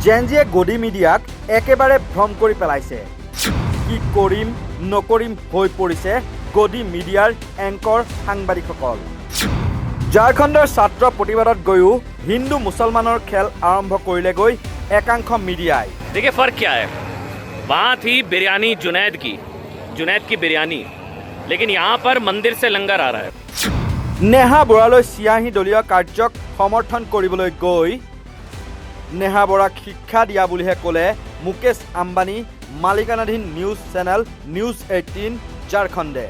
জেনজিয়ে গদি মিডিয়াক একেবাৰে ভ্ৰম কৰি পেলাইছে। কি কৰিম নকৰিম হৈ পৰিছে গদি মিডিয়াৰ এংকৰ সাংবাদিকসকল। ঝাৰখণ্ডৰ ছাত্ৰ প্ৰতিবাদত গৈও হিন্দু মুছলমানৰ খেল আৰম্ভ কৰিলেগৈ একাংশ মিডিয়াই। देखिए फर्क क्या है, वहाँ थी बिरयानी जुनैद की बिरयानी, लेकिन यहाँ पर मंदिर से लंगर आ रहा है। नेहा बराলৈ চিয়াহী দলীয় কাৰ্যক সমৰ্থন কৰিবলৈ গৈ নেহা বৰাক শিক্ষা দিয়া বুলিহে ক'লে মুকেশ আম্বানী মালিকানাধীন নিউজ চেনেল নিউজ 18 ঝাৰখণ্ডে।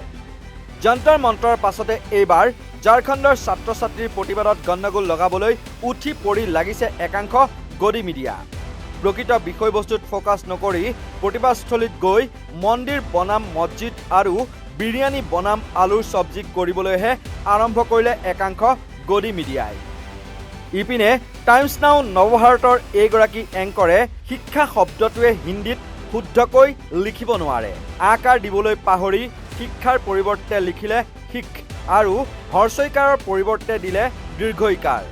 যন্তৰ মন্ত্ৰৰ পাছতে এইবাৰ ঝাৰখণ্ডৰ ছাত্ৰ ছাত্ৰীৰ প্ৰতিবাদত গণ্ডগোল লগাবলৈ উঠি পৰি লাগিছে একাংশ গদি মিডিয়া। প্ৰকৃত বিষয়বস্তুত ফ'কাছ নকৰি প্ৰতিবাদস্থলীত গৈ মন্দিৰ বনাম মছজিদ আৰু বিৰিয়ানী বনাম আলুৰ চব্জি কৰিবলৈহে আৰম্ভ কৰিলে একাংশ গদি মিডিয়াই। ইপিনে টাইমছ নাও নৱভাৰতৰ এইগৰাকী এংকৰে শিক্ষা শব্দটোৱে হিন্দীত শুদ্ধকৈ লিখিব নোৱাৰে। আকাৰ দিবলৈ পাহৰি শিক্ষাৰ পৰিৱৰ্তে লিখিলে শিখ আৰু হৰ্ষইকাৰৰ পৰিৱৰ্তে দিলে দীৰ্ঘইকাৰ।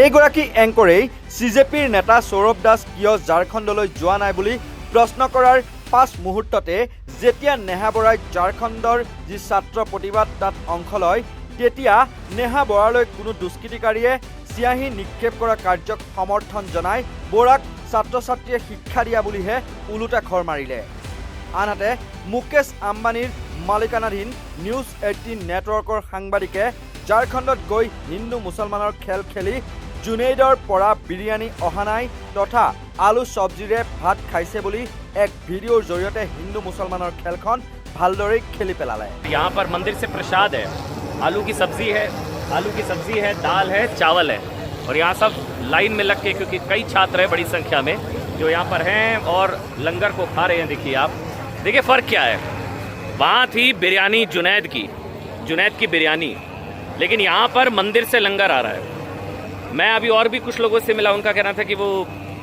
এইগৰাকী এংকৰেই CJPৰ নেতা সৌৰভ দাস কিয় ঝাৰখণ্ডলৈ যোৱা নাই বুলি প্ৰশ্ন কৰাৰ পাছ মুহূৰ্ততে যেতিয়া নেহা বৰাই ঝাৰখণ্ডৰ যি ছাত্ৰ প্ৰতিবাদ তাত অংশ লয়, তেতিয়া নেহা বৰালৈ কোনো দুষ্কৃতিকাৰীয়ে চিয়াহী নিক্ষেপ কৰা কাৰ্যক সমৰ্থন জনাই বৰাক ছাত্ৰ ছাত্ৰীয়ে শিক্ষা দিয়া বুলিহে ওলোটা খৰ মাৰিলে। আনহাতে মুকেশ আম্বানীৰ মালিকানাধীন নিউজ 18 নেটৱৰ্কৰ সাংবাদিকে ঝাৰখণ্ডত গৈ হিন্দু মুছলমানৰ খেল খেলি জুনেইডৰ পৰা বিৰিয়ানী অহা নাই তথা আলু চব্জিৰে ভাত খাইছে বুলি এক ভিডিঅ'ৰ জৰিয়তে হিন্দু মুছলমানৰ খেলখন ভালদৰে খেলি পেলালে। यहाँ पर मंदिर से प्रसाद है, आलू की सब्जी है, दाल है, चावल है, और यहाँ सब लाइन में लग के, क्योंकि कई छात्र हैं बड़ी संख्या में जो यहाँ पर हैं और लंगर को खा रहे हैं। देखिए फ़र्क क्या है, वहाँ थी बिरयानी जुनैद की बिरयानी, लेकिन यहाँ पर मंदिर से लंगर आ रहा है। मैं अभी और भी कुछ लोगों से मिला, उनका कहना था कि वो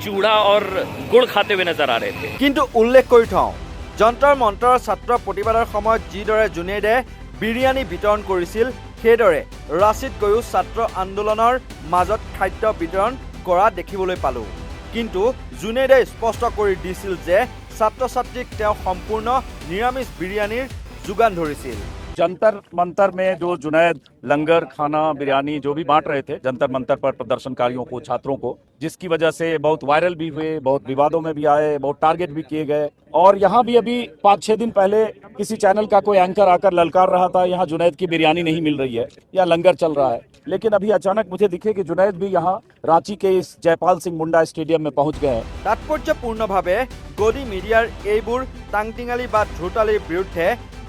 चूड़ा और गुड़ खाते हुए नजर आ रहे थे। কিন্তু উল্লেখ কৰি থওঁ, যন্তৰ মন্ত্ৰৰ ছাত্ৰ প্ৰতিবাদৰ সময়ত যিদৰে জুনেইডে বিৰিয়ানী বিতৰণ কৰিছিল, সেইদৰে ৰাঁচীত গৈও ছাত্ৰ আন্দোলনৰ মাজত খাদ্য বিতৰণ কৰা দেখিবলৈ পালোঁ। কিন্তু জুনেইডে স্পষ্ট কৰি দিছিল যে ছাত্ৰ ছাত্ৰীক তেওঁ সম্পূৰ্ণ নিৰামিষ বিৰিয়ানীৰ যোগান ধৰিছিল। जंतर मंतर में जो जुनैद लंगर खाना बिरयानी जो भी बांट रहे थे जंतर मंतर पर प्रदर्शनकारियों को, छात्रों को, जिसकी वजह से बहुत वायरल भी हुए, बहुत विवादों में भी आए, बहुत टारगेट भी किए गए। और यहाँ भी अभी 5-6 दिन पहले किसी चैनल का कोई एंकर आकर ललकार रहा था, यहाँ जुनैद की बिरयानी नहीं मिल रही है या लंगर चल रहा है। लेकिन अभी अचानक मुझे दिखे कि जुनैद भी यहाँ रांची के इस जयपाल सिंह मुंडा स्टेडियम में पहुंच गए हैं। तात्पर्यपूर्णभाৱে গদি মিডিয়াৰ এইবোৰ টাংটিঙালি বা ধ্ৰুতালিৰ বিৰুদ্ধে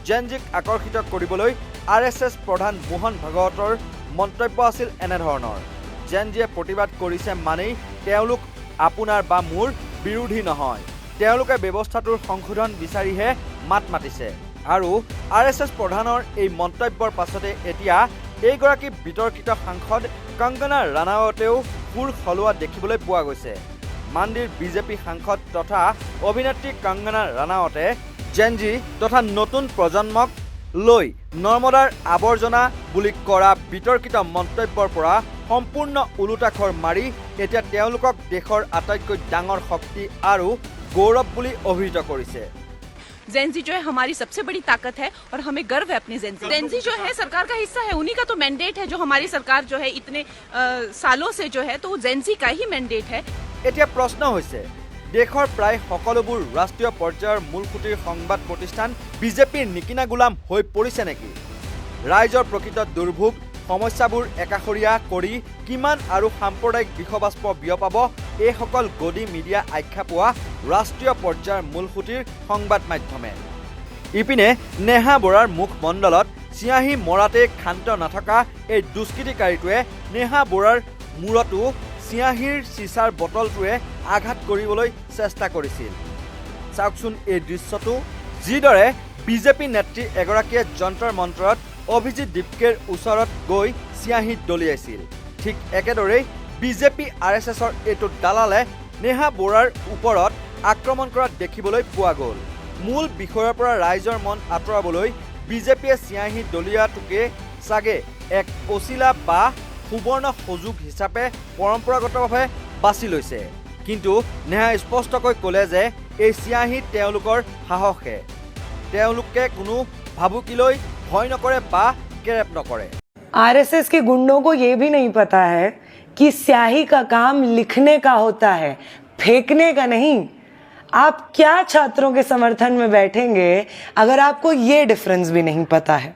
জেনজিক আকৰ্ষিত কৰিবলৈ RSS প্ৰধান মোহন ভাগৱতৰ মন্তব্য আছিল এনেধৰণৰ। জেনজিয়ে প্ৰতিবাদ কৰিছে মানেই তেওঁলোক আপোনাৰ বা মোৰ বিৰোধী নহয়, তেওঁলোকে ব্যৱস্থাটোৰ সংশোধন বিচাৰিহে মাত মাতিছে। আৰু RSS প্ৰধানৰ এই মন্তব্যৰ পাছতে এতিয়া এইগৰাকী বিতৰ্কিত সাংসদ কংগনা ৰাণাৱতেও সুৰ সলোৱা দেখিবলৈ পোৱা গৈছে। মাণ্ডিৰ বিজেপি সাংসদ তথা অভিনেত্ৰী কংগনা ৰাণাৱতে জেনজি তথা নতুন প্ৰজন্মক লৈ নৰ্মদাৰ আৱৰ্জনা বুলি কৰা বিতৰ্কিত মন্তব্যৰ পৰা সম্পূৰ্ণ ওলোটাখৰ মাৰি এতিয়া তেওঁলোকক দেশৰ আটাইতকৈ ডাঙৰ শক্তি আৰু গৌৰৱ বুলি অভিহিত কৰিছে। जेनजी जो है हमारी सबसे बड़ी ताकत है और हमें गर्व है अपनी जेनजी। जेनजी जो है सरकार का हिस्सा है, उन्हीं का तो मैंडेट है, जो हमारी सरकार जो है इतने सालों से जो है, तो वो जेनजी का ही मैंडेट है। এতিয়া প্ৰশ্ন হৈছে, দেশৰ প্ৰায় সকলোবোৰ ৰাষ্ট্ৰীয় পৰ্যায়ৰ মূলসুঁতিৰ সংবাদ প্ৰতিষ্ঠান বিজেপিৰ নিকিনা গোলাম হৈ পৰিছে নেকি? ৰাইজৰ প্ৰকৃত দুৰ্ভোগ সমস্যাবোৰ একাষৰীয়া কৰি কিমান আৰু সাম্প্ৰদায়িক বিষবাষ্প বিয়পাব এইসকল গদি মিডিয়া আখ্যা পোৱা ৰাষ্ট্ৰীয় পৰ্যায়ৰ মূলসুঁতিৰ সংবাদ মাধ্যমে? ইপিনে নেহা বৰাৰ মুখমণ্ডলত চিয়াহী মৰাতে ক্ষান্ত নথকা এই দুষ্কৃতিকাৰীটোৱে নেহা বৰাৰ মূৰতো চিয়াহীৰ চিচাৰ বটলটোৱে আঘাত কৰিবলৈ চেষ্টা কৰিছিল। চাওকচোন এই দৃশ্যটো, যিদৰে বিজেপি নেত্ৰী এগৰাকীয়ে যন্তৰ মন্ত্ৰত অভিজিৎ দীপকেৰ ওচৰত গৈ চিয়াহী দলিয়াইছিল। ঠিক একেদৰেই বিজেপি RSSৰ এইটো দালালে নেহা বৰাৰ ওপৰত আক্ৰমণ কৰা দেখিবলৈ পোৱা গ'ল। মূল বিষয়ৰ পৰা ৰাইজৰ মন আঁতৰাবলৈ বিজেপিয়ে চিয়াহী দলিয়াটোকে চাগে এক অচিলা বা সুবৰ্ণ সুযোগ হিচাপে পৰম্পৰাগতভাৱে বাছি লৈছে। কিন্তু নেহাই স্পষ্টকৈ ক'লে যে এই চিয়াহী তেওঁলোকৰ সাহসে তেওঁলোকে কোনো ভাবুকিলৈ ভয় নকৰে বা কেৰেপ নকৰে आरएसएस के गुंडों को ये भी नहीं पता है कि स्याही का काम लिखने का होता है, फेंकने का नहीं। आप क्या छात्रों के समर्थन में बैठेंगे अगर आपको ये डिफरेंस भी नहीं पता है?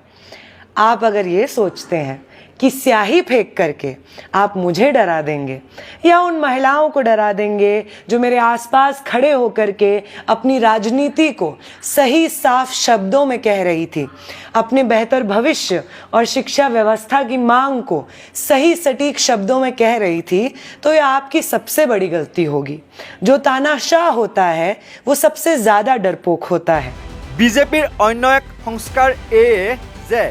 आप अगर ये सोचते हैं कि स्याही फेंक करके आप मुझे डरा देंगे या उन महिलाओं को डरा देंगे जो मेरे आसपास खड़े होकर के अपनी राजनीति को सही साफ शब्दों में कह रही थी, अपने बेहतर भविष्य और शिक्षा व्यवस्था की मांग को सही सटीक शब्दों में कह रही थी, तो ये आपकी सबसे बड़ी गलती होगी। जो तानाशाह होता है वो सबसे ज़्यादा डरपोक होता है। বিজেপিৰ অন্য এক সংস্কাৰ এয়ে যে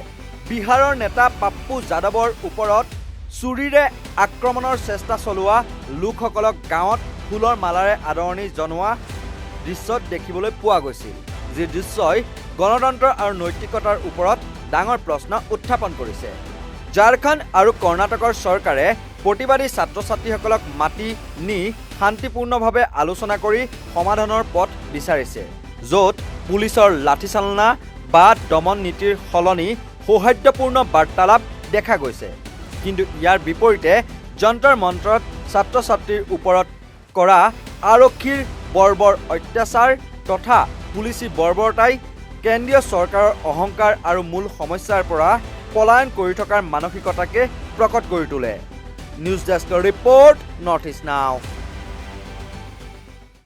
বিহাৰৰ নেতা পাপ্পু যাদৱৰ ওপৰত চুৰিৰে আক্ৰমণৰ চেষ্টা চলোৱা লোকসকলক গাঁৱত ফুলৰ মালাৰে আদৰণি জনোৱা দৃশ্যত দেখিবলৈ পোৱা গৈছিল, যি দৃশ্যই গণতন্ত্ৰ আৰু নৈতিকতাৰ ওপৰত ডাঙৰ প্ৰশ্ন উত্থাপন কৰিছে। ঝাৰখণ্ড আৰু কৰ্ণাটকৰ চৰকাৰে প্ৰতিবাদী ছাত্ৰ ছাত্ৰীসকলক মাতি নি শান্তিপূৰ্ণভাৱে আলোচনা কৰি সমাধানৰ পথ বিচাৰিছে, য'ত পুলিচৰ লাঠিচালনা বা দমন নীতিৰ সলনি সৌহাৰ্দ্যপূৰ্ণ বাৰ্তালাপ দেখা গৈছে। কিন্তু ইয়াৰ বিপৰীতে যন্তৰ মন্ত্ৰত ছাত্ৰ ছাত্ৰীৰ ওপৰত কৰা আৰক্ষীৰ বৰ্বৰ অত্যাচাৰ তথা পুলিচী বৰ্বৰতাই কেন্দ্ৰীয় চৰকাৰৰ অহংকাৰ আৰু মূল সমস্যাৰ পৰা পলায়ন কৰি থকাৰ মানসিকতাকে প্ৰকট কৰি তোলে। নিউজ ডেস্কৰ ৰিপৰ্ট, নৰ্থ ইষ্ট নাও।